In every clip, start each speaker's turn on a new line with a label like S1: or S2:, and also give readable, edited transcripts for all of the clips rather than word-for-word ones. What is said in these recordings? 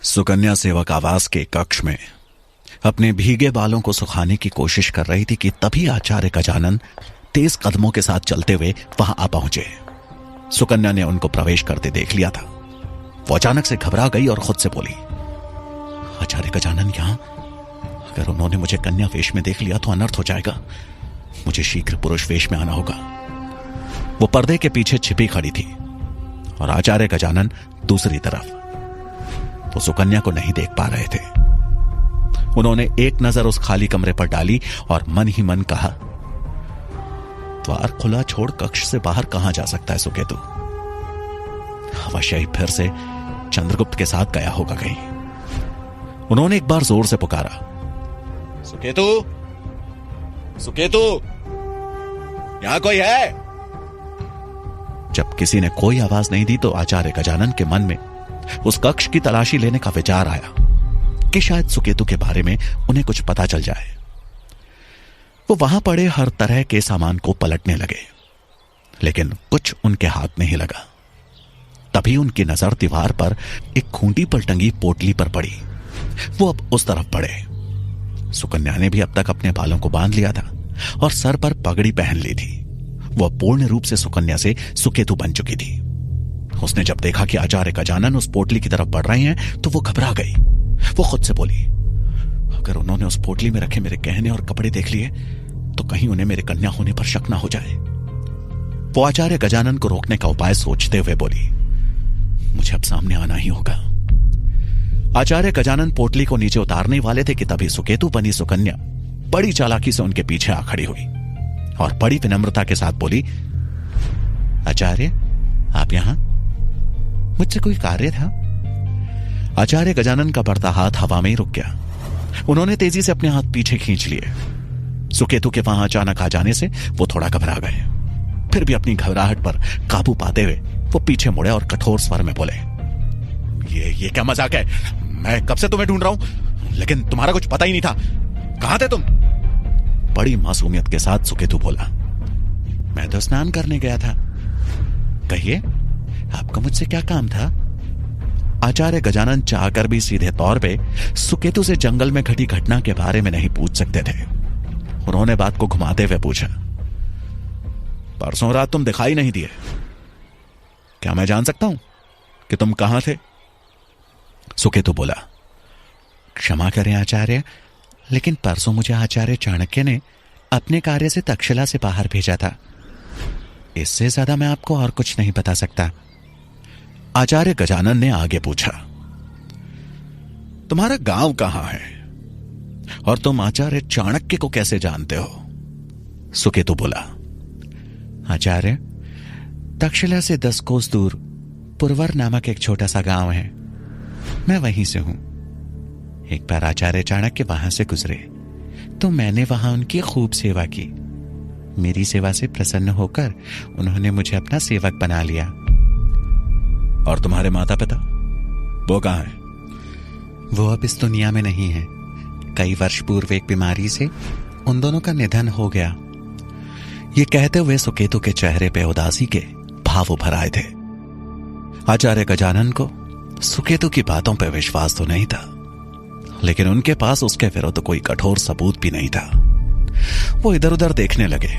S1: सुकन्या सेवक आवास के कक्ष में अपने भीगे बालों को सुखाने की कोशिश कर रही थी कि तभी आचार्य गजानन तेज कदमों के साथ चलते हुए वहां आ पहुंचे। सुकन्या ने उनको प्रवेश करते देख लिया था। वो अचानक से घबरा गई और खुद से बोली, आचार्य गजानन यहां? अगर उन्होंने मुझे कन्या वेश में देख लिया तो अनर्थ हो जाएगा। मुझे शीघ्र पुरुष वेश में आना होगा। वो पर्दे के पीछे छिपी खड़ी थी और आचार्य गजानन दूसरी तरफ। वो सुकन्या को नहीं देख पा रहे थे। उन्होंने एक नजर उस खाली कमरे पर डाली और मन ही मन कहा, द्वार खुला छोड़ कक्ष से बाहर कहां जा सकता है सुकेतु? अवश्य ही फिर से चंद्रगुप्त के साथ गया होगा कहीं। उन्होंने एक बार जोर से पुकारा, सुकेतु, सुकेतु, यहां कोई है? जब किसी ने कोई आवाज नहीं दी तो आचार्य गजानन के मन में उस कक्ष की तलाशी लेने का विचार आया कि शायद सुकेतु के बारे में उन्हें कुछ पता चल जाए। वो वहां पड़े हर तरह के सामान को पलटने लगे, लेकिन कुछ उनके हाथ नहीं लगा। तभी उनकी नजर दीवार पर एक खूंटी पर टंगी पोटली पर पड़ी। वो अब उस तरफ बढ़े। सुकन्या ने भी अब तक अपने बालों को बांध लिया था और सर पर पगड़ी पहन ली थी। वह पूर्ण रूप से सुकन्या से सुकेतु बन चुकी थी। उसने जब देखा कि आचार्य गजानन उस पोटली की तरफ बढ़ रहे हैं तो वो घबरा गई। वो खुद से बोली, अगर उन्होंने उस पोटली में रखे मेरे गहने और कपड़े देख लिए तो कहीं उन्हें मेरे कन्या होने पर शक ना हो जाए। वो आचार्य गजानन को रोकने का उपाय सोचते हुए बोली, मुझे अब सामने आना ही होगा। आचार्य गजानन पोटली को नीचे उतारने वाले थे कि तभी सुकेतु बनी सुकन्या बड़ी चालाकी से उनके पीछे आ खड़ी हुई और बड़ी विनम्रता के साथ बोली, आचार्य, आप यहां? मुझसे कोई कार्य था? आचार्य गजानन का बढ़ता हाथ हवा में ही रुक गया। उन्होंने तेजी से अपने हाथ पीछे खींच लिए। सुकेतु के वहां अचानक आ जाने से वो थोड़ा घबरा गए। फिर भी अपनी घबराहट पर काबू पाते हुए वो पीछे मुड़े और कठोर स्वर में बोले, ये क्या मजाक है? मैं कब से तुम्हें ढूंढ रहा हूं, लेकिन तुम्हारा कुछ पता ही नहीं था। कहां थे तुम? बड़ी मासूमियत के साथ सुकेतु बोला, मैं तो स्नान करने गया था। कहिए, आपको मुझसे क्या काम था? आचार्य गजानन चाहकर भी सीधे तौर पे सुकेतु से जंगल में घटी घटना के बारे में नहीं पूछ सकते थे। उन्होंने बात को घुमाते हुए पूछा, परसों रात तुम दिखाई नहीं दिए। क्या मैं जान सकता हूं कि तुम कहां थे? सुकेतु बोला, क्षमा करें आचार्य, लेकिन परसों मुझे आचार्य चाणक्य ने अपने कार्य से तक्षशिला से बाहर भेजा था। इससे ज्यादा मैं आपको और कुछ नहीं बता सकता। आचार्य गजानन ने आगे पूछा, तुम्हारा गांव कहां है और तुम आचार्य चाणक्य को कैसे जानते हो? सुकेतु बोला, आचार्य, तक्षशिला से 10 कोस दूर पुरवर नामक एक छोटा सा गांव है। मैं वहीं से हूं। एक बार आचार्य चाणक्य वहां से गुजरे तो मैंने वहां उनकी खूब सेवा की। मेरी सेवा से प्रसन्न होकर उन्होंने मुझे अपना सेवक बना लिया। और तुम्हारे माता पिता, वो कहां हैं?
S2: वो अब इस दुनिया में नहीं है। कई वर्ष पूर्व एक बीमारी से उन दोनों का निधन हो गया।
S1: ये कहते हुए सुकेतु के चेहरे पे उदासी के भाव उभर आए थे। आचार्य गजानन को सुकेतु की बातों पर विश्वास तो नहीं था, लेकिन उनके पास उसके विरुद्ध कोई कठोर सबूत भी नहीं था। वो इधर उधर देखने लगे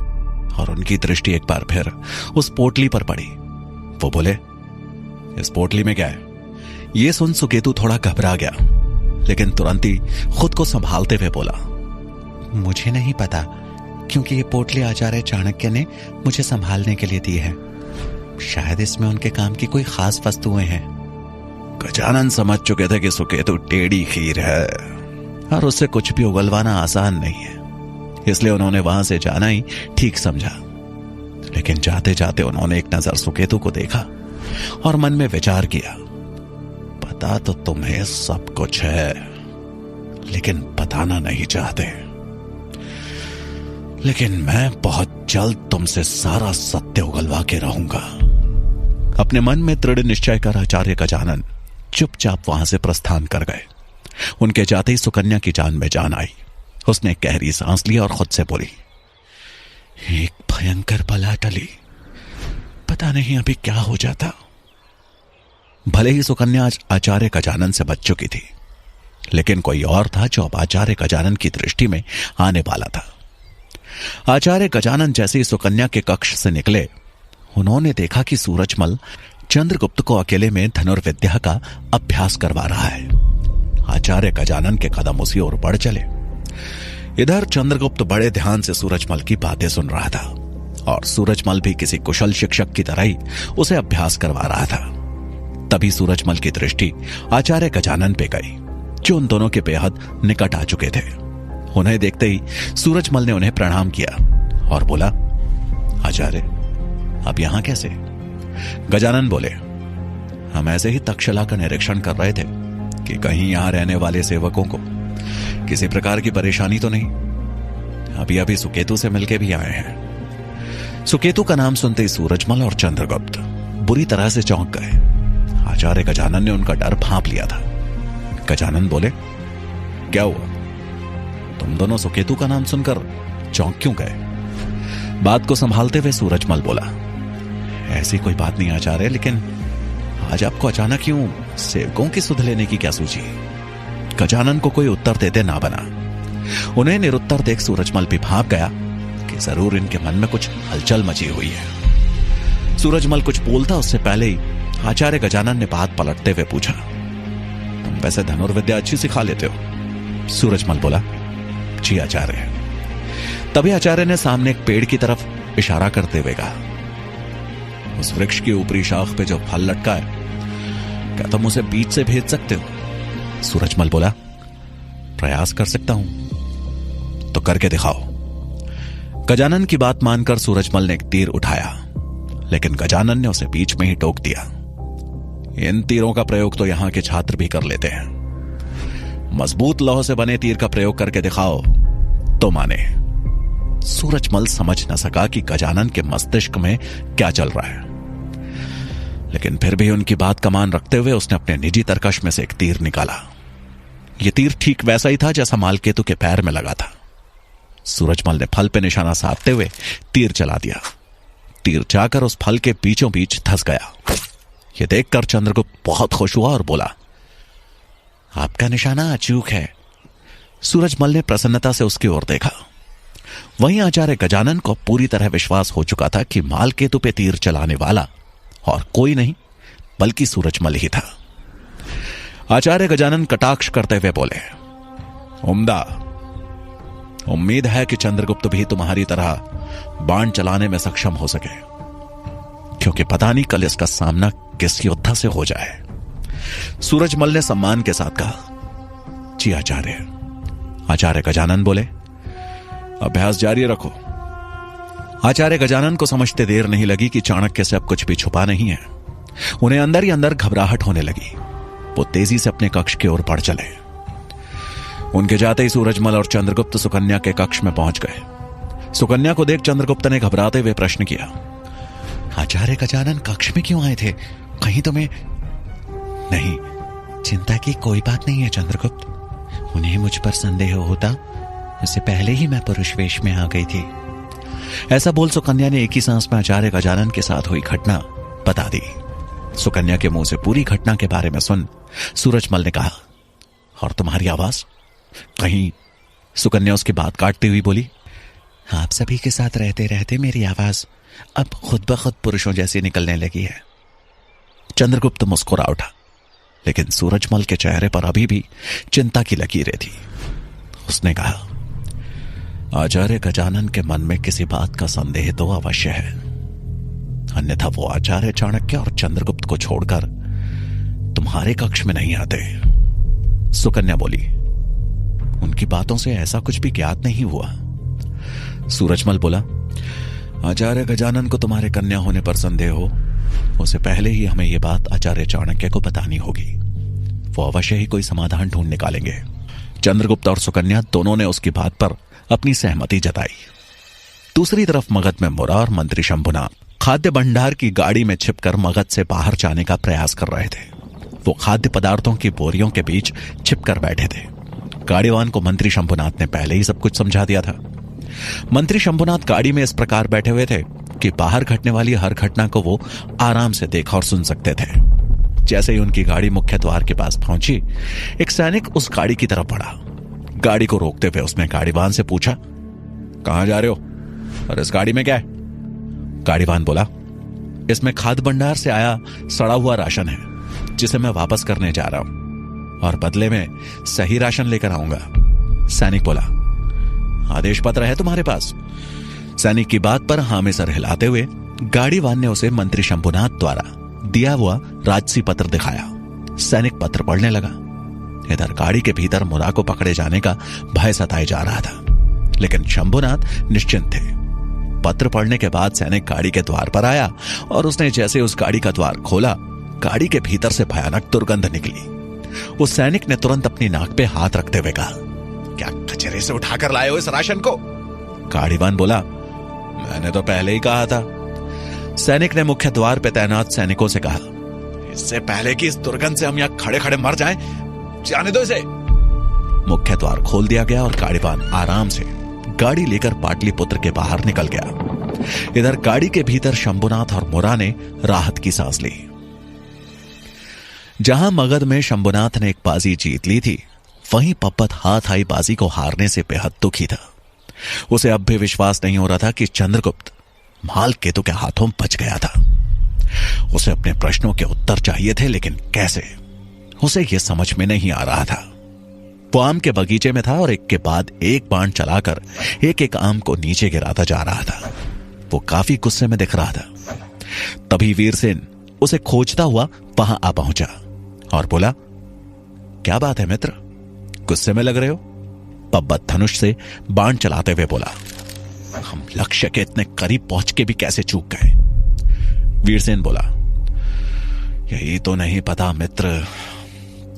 S1: और उनकी दृष्टि एक बार फिर उस पोटली पर पड़ी। वो बोले, इस पोटली में क्या है? ये सुन सुकेतु थोड़ा घबरा गया, लेकिन तुरंत ही खुद को संभालते हुए बोला,
S2: मुझे नहीं पता, क्योंकि ये पोटली आचार्य चाणक्य ने मुझे संभालने के लिए दी है। शायद इसमें उनके काम की कोई खास वस्तुएं हैं।
S1: गजानन समझ चुके थे कि सुकेतु टेढ़ी खीर है और उससे कुछ भी उगलवाना आसान नहीं है, इसलिए उन्होंने वहां से जाना ही ठीक समझा। लेकिन जाते जाते उन्होंने एक नजर सुकेतु को देखा और मन में विचार किया, पता तो तुम्हें सब कुछ है, लेकिन बताना नहीं चाहते। लेकिन मैं बहुत जल्द तुमसे सारा सत्य उगलवा के रहूंगा। अपने मन में दृढ़ निश्चय कर आचार्य गजानन चुपचाप वहां से प्रस्थान कर गए। उनके जाते ही सुकन्या की जान में जान आई। उसने गहरी सांस ली और खुद से बोली, एक भयंकर बला टली, पता नहीं अभी क्या हो जाता। भले ही सुकन्या आज आचार्य गजानन से बच चुकी थी, लेकिन कोई और था जो अब आचार्य गजानन की दृष्टि में आने वाला था। आचार्य गजानन जैसे ही सुकन्या के कक्ष से निकले, उन्होंने देखा कि सूरजमल चंद्रगुप्त को अकेले में धनुर्विद्या का अभ्यास करवा रहा है। आचार्य गजानन के कदम उसी ओर बढ़ चले। इधर चंद्रगुप्त बड़े ध्यान से सूरजमल की बातें सुन रहा था और सूरजमल भी किसी कुशल शिक्षक की तरह ही उसे अभ्यास करवा रहा था। तभी सूरजमल की दृष्टि आचार्य गजानन पे गई, जो उन दोनों के बेहद निकट आ चुके थे। उन्हें देखते ही सूरजमल ने उन्हें प्रणाम किया और बोला, आचार्य, अब यहां कैसे? गजानन बोले, हम ऐसे ही तक्षशिला का निरीक्षण कर रहे थे कि कहीं यहां रहने वाले सेवकों को किसी प्रकार की परेशानी तो नहीं। अभी अभी सुकेतु से मिलके भी आए हैं। सुकेतु का नाम सुनते ही सूरजमल और चंद्रगुप्त बुरी तरह से चौंक गए। आचार्य गजानन ने उनका डर भांप लिया था। गजानन बोले, क्या हुआ? तुम दोनों सुकेतु का नाम सुनकर चौंक क्यों गए? बात को संभालते हुए सूरजमल बोला, ऐसी कोई बात नहीं आचार्य, लेकिन आज आपको अचानक क्यों सेवकों की सुध लेने की क्या सूझी? गजानन को कोई उत्तर देते ना बना। उन्हें निरुत्तर देख सूरजमल भी भाप गया कि जरूर इनके मन में कुछ हलचल मची हुई है। सूरजमल कुछ बोलता उससे पहले ही आचार्य गजानन ने बात पलटते हुए पूछा, तुम वैसे धनुर्विद्या अच्छी सिखा लेते हो? सूरजमल बोला, जी आचार्य। तभी आचार्य ने सामने एक पेड़ की तरफ इशारा करते हुए कहा, उस वृक्ष की ऊपरी शाख पे जो फल लटका है, क्या तुम उसे बीच से भेद सकते हो? सूरजमल बोला, प्रयास कर सकता हूं, तो करके दिखाओ। गजानन की बात मानकर सूरजमल ने एक तीर उठाया, लेकिन गजानन ने उसे बीच में ही टोक दिया। इन तीरों का प्रयोग तो यहां के छात्र भी कर लेते हैं, मजबूत लौह से बने तीर का प्रयोग करके दिखाओ तो माने। सूरजमल समझ न सका कि गजानन के मस्तिष्क में क्या चल रहा है, लेकिन फिर भी उनकी बात का मान रखते हुए उसने अपने निजी तरकश में से एक तीर निकाला। यह तीर ठीक वैसा ही था जैसा मालकेतु के पैर में लगा था। सूरजमल ने फल पे निशाना साधते हुए तीर चला दिया। तीर जाकर उस फल के बीचों बीच धंस गया। यह देखकर चंद्रगुप्त बहुत खुश हुआ और बोला, आपका निशाना अचूक है। सूरजमल ने प्रसन्नता से उसकी ओर देखा। वहीं आचार्य गजानन को पूरी तरह विश्वास हो चुका था कि मालकेतु पे तीर चलाने वाला और कोई नहीं बल्कि सूरजमल ही था। आचार्य गजानन कटाक्ष करते हुए बोले, उम्दा, उम्मीद है कि चंद्रगुप्त भी तुम्हारी तरह बाण चलाने में सक्षम हो सके, क्योंकि पता नहीं कल इसका सामना किस योद्धा से हो जाए। सूरजमल ने सम्मान के साथ कहा, जी आचार्य। आचार्य गजानन बोले, अभ्यास जारी रखो। आचार्य गजानन को समझते देर नहीं लगी कि चाणक्य से अब कुछ भी छुपा नहीं है। उन्हें अंदर ही अंदर घबराहट होने लगी। वो तेजी से अपने कक्ष की ओर बढ़ चले। उनके जाते ही सूरजमल और चंद्रगुप्त सुकन्या के कक्ष में पहुंच गए। सुकन्या को देख चंद्रगुप्त ने घबराते हुए प्रश्न किया, आचार्य गजानन कक्ष में क्यों आए थे? कहीं तुम्हें? नहीं, चिंता की कोई बात नहीं है चंद्रगुप्त। उन्हें मुझ पर संदेह होता, उससे पहले ही मैं पुरुष वेश में आ गई थी। ऐसा बोल सुकन्या ने एक ही सांस में आचार्य गजानन के साथ हुई घटना बता दी। सुकन्या के मुंह से पूरी घटना के बारे में सुन सूरजमल ने कहा, और तुम्हारी आवाज? कहीं? सुकन्या उसकी बात काटती हुई बोली, आप सभी के साथ रहते रहते मेरी आवाज अब खुद ब खुद पुरुषों जैसी निकलने लगी है। चंद्रगुप्त मुस्कुरा उठा, लेकिन सूरजमल के चेहरे पर अभी भी चिंता की लकीरें थी। उसने कहा, आचार्य गजानन के मन में किसी बात का संदेह तो अवश्य है, अन्यथा वो आचार्य चाणक्य और चंद्रगुप्त को छोड़कर तुम्हारे कक्ष में नहीं आते। सुकन्या बोली, उनकी बातों से ऐसा कुछ भी ज्ञात नहीं हुआ। सूरजमल बोला, आचार्य गजानन को तुम्हारे कन्या होने पर संदेह हो, उससे पहले ही हमें यह बात आचार्य चाणक्य को बतानी होगी। वो अवश्य ही कोई समाधान ढूंढ निकालेंगे। चंद्रगुप्त और सुकन्या दोनों ने उसकी बात पर अपनी सहमति जताई। दूसरी तरफ मगध में मुरा और मंत्री शंभुनाथ खाद्य भंडार की गाड़ी में छिपकर मगध से बाहर जाने का प्रयास कर रहे थे। वो खाद्य पदार्थों की बोरियों के बीच छिपकर बैठे थे। गाड़ीवान को मंत्री शंभुनाथ ने पहले ही सब कुछ समझा दिया था। मंत्री शंभुनाथ गाड़ी में इस प्रकार बैठे हुए थे कि बाहर घटने वाली हर घटना को वो आराम से देख और सुन सकते थे। जैसे ही उनकी गाड़ी मुख्य द्वार के पास पहुंची, एक सैनिक उस गाड़ी की तरफ बढ़ा। गाड़ी को रोकते हुए उसने गाड़ीवान से पूछा, कहां जा रहे हो और इस गाड़ी में क्या है? गाड़ीवान बोला, इसमें खाद्य भंडार से आया सड़ा हुआ राशन है जिसे मैं वापस करने जा रहा हूं और बदले में सही राशन लेकर आऊंगा। सैनिक बोला, आदेश पत्र है तुम्हारे पास? सैनिक की बात पर हाँ में सर हिलाते हुए गाड़ीवान ने उसे मंत्री शंभुनाथ द्वारा दिया हुआ राजसी पत्र दिखाया। सैनिक पत्र पढ़ने लगा। इधर गाड़ी के भीतर मुरा को पकड़े जाने का भय सताए जा रहा था, लेकिन शंभुनाथ निश्चिंत थे। पत्र पढ़ने के बाद सैनिक गाड़ी के द्वार पर आया और उसने जैसे उस गाड़ी का द्वार खोला, गाड़ी के भीतर से भयानक दुर्गंध निकली। उस सैनिक ने तुरंत अपनी नाक पे हाथ रखते हुए कहा, क्या कचरे से उठाकर लाए हो इस राशन को? गाड़ीवान बोला, मैंने तो पहले ही कहा था। सैनिक ने मुख्य द्वार पे तैनात सैनिकों से कहा, इससे पहले कि इस दुर्गंध से हम यहां खड़े खड़े मर जाएं, जाने दो इसे। मुख्य द्वार खोल दिया गया और गाड़ीवान आराम से गाड़ी लेकर पाटलिपुत्र के बाहर निकल गया। इधर गाड़ी के भीतर शंभुनाथ और मुरा ने राहत की सांस ली। जहां मगध में शंभुनाथ ने एक बाजी जीत ली थी, वहीं पब्बत हाथ आई बाजी को हारने से बेहद दुखी था। उसे अब भी विश्वास नहीं हो रहा था कि चंद्रगुप्त मालकेतु के हाथों बच गया था। उसे अपने प्रश्नों के उत्तर चाहिए थे, लेकिन कैसे, उसे यह समझ में नहीं आ रहा था। वो आम के बगीचे में था और एक के बाद एक बाण चलाकर एक एक आम को नीचे गिराता जा रहा था। वो काफी गुस्से में दिख रहा था। तभी वीरसेन उसे खोजता हुआ वहां आ पहुंचा और बोला, क्या बात है मित्र, गुस्से में लग रहे हो? पब्बत धनुष से बाण चलाते हुए बोला, हम लक्ष्य के इतने करीब पहुंच के भी कैसे चूक गए? वीरसेन बोला, यही तो नहीं पता मित्र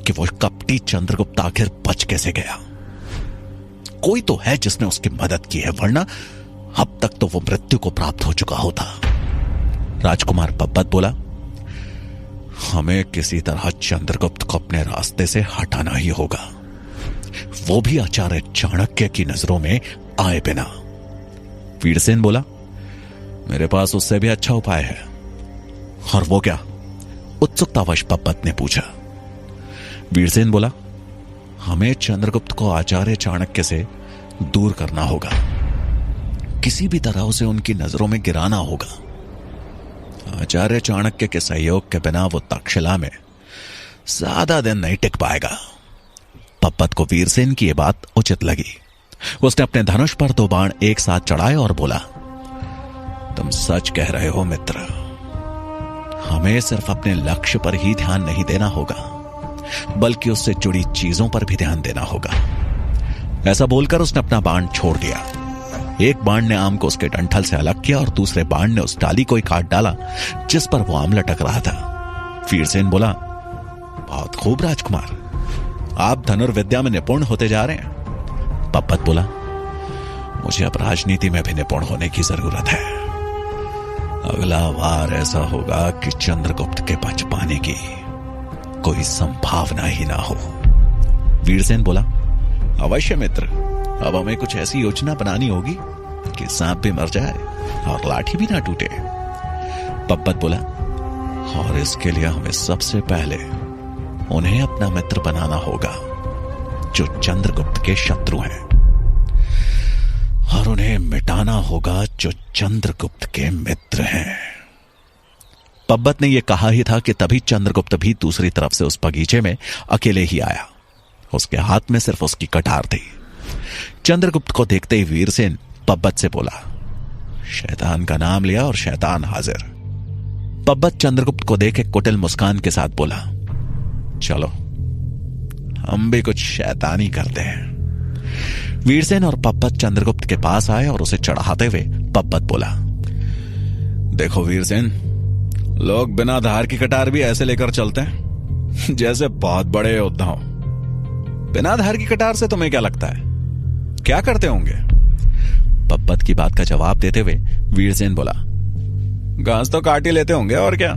S1: कि वो कपटी चंद्रगुप्त आखिर बच कैसे गया। कोई तो है जिसने उसकी मदद की है, वरना अब तक तो वो मृत्यु को प्राप्त हो चुका होता। राजकुमार पब्बत बोला, हमें किसी तरह चंद्रगुप्त को अपने रास्ते से हटाना ही होगा, वो भी आचार्य चाणक्य की नजरों में आए बिना। वीरसेन बोला, मेरे पास उससे भी अच्छा उपाय है। और वो क्या? उत्सुकतावश पब्बत ने पूछा। वीरसेन बोला, हमें चंद्रगुप्त को आचार्य चाणक्य से दूर करना होगा, किसी भी तरह उसे उनकी नजरों में गिराना होगा। आचार्य चाणक्य के सहयोग के बिना वो तक्षशिला में ज्यादा दिन नहीं टिक पाएगा। पब्बत को वीरसेन की यह बात उचित लगी। उसने अपने धनुष पर 2 बाण एक साथ चढ़ाए और बोला, तुम सच कह रहे हो मित्र, हमें सिर्फ अपने लक्ष्य पर ही ध्यान नहीं देना होगा, बल्कि उससे जुड़ी चीजों पर भी ध्यान देना होगा। ऐसा बोलकर उसने अपना बाण छोड़ दिया। एक बाण ने आम को उसके डंठल से अलग किया और दूसरे बाण ने उस डाली को ही काट डाला जिस पर वो आम लटक रहा था। वीरसेन बोला, बहुत खूब राजकुमार, आप धनुर्विद्या में निपुण होते जा रहे हैं। पब्बत बोला, मुझे अब राजनीति में भी निपुण होने की जरूरत है। अगला वार ऐसा होगा कि चंद्रगुप्त के बच पाने की कोई संभावना ही ना हो। वीरसेन बोला, अवश्य मित्र, अब हमें कुछ ऐसी योजना बनानी होगी कि सांप भी मर जाए और लाठी भी ना टूटे। पब्बत बोला, और इसके लिए हमें सबसे पहले उन्हें अपना मित्र बनाना होगा जो चंद्रगुप्त के शत्रु हैं, और उन्हें मिटाना होगा जो चंद्रगुप्त के मित्र हैं। पब्बत ने यह कहा ही था कि तभी चंद्रगुप्त भी दूसरी तरफ से उस बगीचे में अकेले ही आया। उसके हाथ में सिर्फ उसकी कटार थी। चंद्रगुप्त को देखते ही वीरसेन पब्बत से बोला, शैतान का नाम लिया और शैतान हाजिर। पब्बत चंद्रगुप्त को देख एक कुटिल मुस्कान के साथ बोला, चलो हम भी कुछ शैतानी करते हैं। वीरसेन और पब्बत चंद्रगुप्त के पास आए और उसे चढ़ाते हुए पब्बत बोला, देखो वीरसेन, लोग बिना धार की कटार भी ऐसे लेकर चलते हैं जैसे बहुत बड़े योद्धा हो। बिना धार की कटार से तुम्हें क्या लगता है, क्या करते होंगे? पब्बत की बात का जवाब देते हुए वीरसेन बोला, घास तो काट ही लेते होंगे और क्या।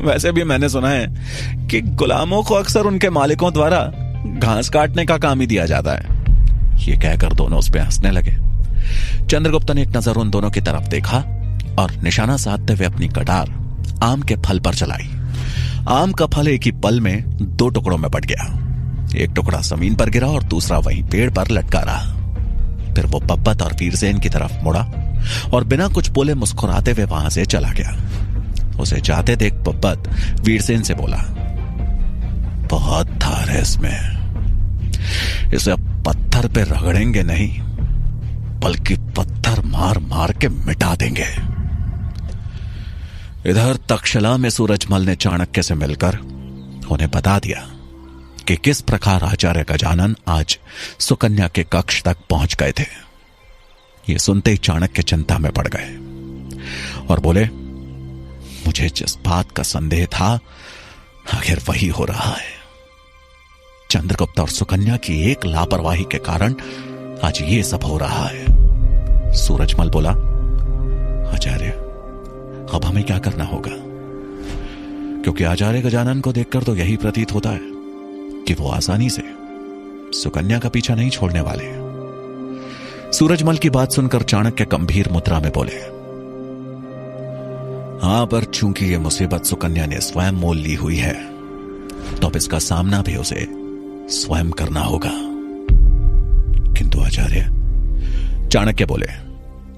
S1: वैसे भी मैंने सुना है कि गुलामों को अक्सर उनके मालिकों द्वारा घास काटने का काम ही दिया जाता है। ये कहकर दोनों उस पर हंसने लगे। चंद्रगुप्त ने एक नजर उन दोनों की तरफ देखा और निशाना साधते हुए अपनी कटार आम के फल पर चलाई। आम का फल एक ही पल में 2 टुकड़ों में बट गया। एक टुकड़ा जमीन पर गिरा और दूसरा वहीं पेड़ पर लटका रहा। फिर वो पब्बत और वीरसेन की तरफ मुड़ा और बिना कुछ बोले मुस्कुराते हुए वहां से चला गया। उसे जाते देख पब्बत वीरसेन से बोला, बहुत धार है इसमें, इसे अब पत्थर पे रगड़ेंगे नहीं बल्कि पत्थर मार मार के मिटा देंगे। इधर तक्षशिला में सूरजमल ने चाणक्य से मिलकर उन्हें बता दिया कि किस प्रकार आचार्य गजानन आज सुकन्या के कक्ष तक पहुंच गए थे। ये सुनते ही चाणक्य चिंता में पड़ गए और बोले, मुझे जिस बात का संदेह था आखिर वही हो रहा है। चंद्रगुप्त और सुकन्या की एक लापरवाही के कारण आज ये सब हो रहा है। सूरजमल बोला, आचार्य अब हमें क्या करना होगा? क्योंकि आचार्य गजानन को देखकर तो यही प्रतीत होता है कि वो आसानी से सुकन्या का पीछा नहीं छोड़ने वाले। सूरजमल की बात सुनकर चाणक्य गंभीर मुद्रा में बोले, हां, पर चूंकि ये मुसीबत सुकन्या ने स्वयं मोल ली हुई है तो अब इसका सामना भी उसे स्वयं करना होगा। किंतु आचार्य, चाणक्य बोले,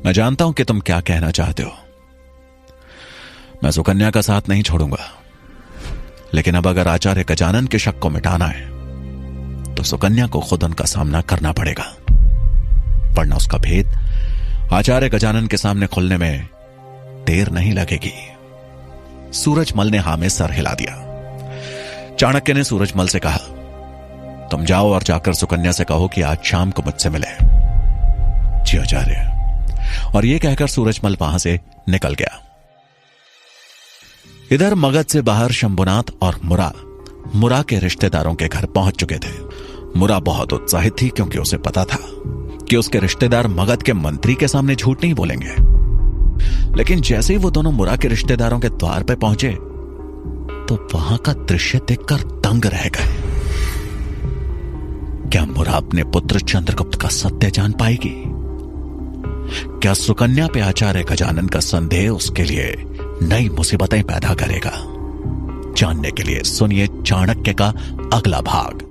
S1: मैं जानता हूं कि तुम क्या कहना चाहते हो। मैं सुकन्या का साथ नहीं छोड़ूंगा, लेकिन अब अगर आचार्य गजानन के शक को मिटाना है तो सुकन्या को खुद उनका सामना करना पड़ेगा, वरना उसका भेद आचार्य गजानन के सामने खुलने में देर नहीं लगेगी। सूरजमल ने हां में सर हिला दिया। चाणक्य ने सूरजमल से कहा, तुम जाओ और जाकर सुकन्या से कहो कि आज शाम को मुझसे मिले। जी आचार्य। और यह कहकर सूरजमल वहां से निकल गया। इधर मगध से बाहर शंभुनाथ और मुरा के रिश्तेदारों के घर पहुंच चुके थे। मुरा बहुत उत्साहित थी क्योंकि उसे पता था कि उसके रिश्तेदार मगध के मंत्री के सामने झूठ नहीं बोलेंगे। लेकिन जैसे ही वो दोनों मुरा के रिश्तेदारों के द्वार पर पहुंचे तो वहां का दृश्य देखकर दंग रह गए। क्या मुरा अपने पुत्र चंद्रगुप्त का सत्य जान पाएगी? क्या सुकन्या पे आचार्य गजानन का संदेह उसके लिए नई मुसीबतें पैदा करेगा? जानने के लिए सुनिए चाणक्य का अगला भाग।